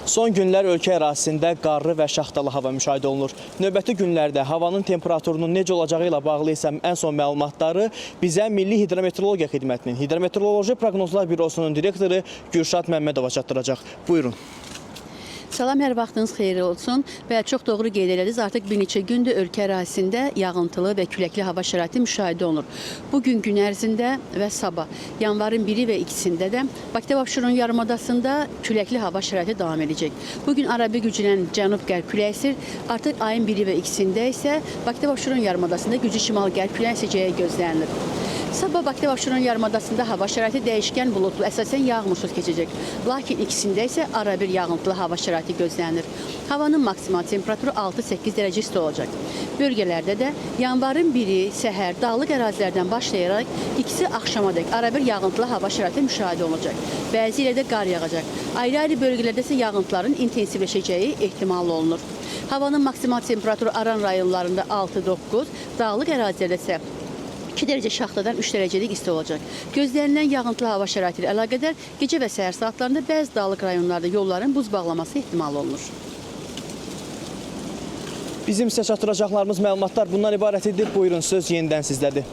Son günlər ölkə ərazisində qarlı və şaxtalı hava müşahidə olunur. Növbəti günlərdə havanın temperaturunun necə olacağı ilə bağlı isə ən son məlumatları bizə Milli Hidrometeorologiya Xidmətinin Hidrometeoroloji Proqnozlar Bürosunun direktoru Gürşad Məmmədova çatdıracaq. Buyurun. Salam, hər vaxtınız xeyirli olsun və çox doğru qeyd elədiniz. Artıq bir neçə gündür ölkə ərazisində yağıntılı və küləkli hava şəraiti müşahidə olunur. Bugün gün ərzində və sabah, yanvarın 1-i və 2-sində də Bakı-Abşeron yarımadasında küləkli hava şəraiti davam edəcək. Bugün arabir güclənən cənub-qərb küləyi əsir. Artıq ayın 1-i və 2-sində isə Bakı-Abşeron yarımadasında güclü şimal-qərb küləyi əsəcəyi gözlənilir. Sabah Bakı-Abşeron yarımadasında hava şəraiti dəyişkən bulutlu, əsasən yağmursuz keçəcək. Lakin ikisində isə arabir yağıntılı hava şəraiti gözlənilir. Havanın maksimal temperaturu 6-8 dərəcə isti olacaq. Bölgələrdə də yanvarın 1-i səhər dağlıq ərazilərdən başlayaraq ikisi axşamadək arabir yağıntılı hava şəraiti müşahidə olunacaq. Bəzi yerdə qar yağacaq. Ayrı-ayrı bölgələrdə isə yağıntıların intensivləşəcəyi ehtimal olunur. Havanın maksimal temperaturu Aran rayonlarında 6-9, dağlıq ərazilərdə isə 2 dərəcə şaxtadan 3 dərəcəlik isti olacaq. Gözlənilən yağıntılı hava şəraiti ilə əlaqədar gecə və səhər saatlarında bəzi dağlıq rayonlarda yolların buz bağlaması ehtimal olunur. Bizim sizə çatdıracaqlarımız məlumatlar bundan ibarət idi. Buyurun, söz yenidən sizdədir.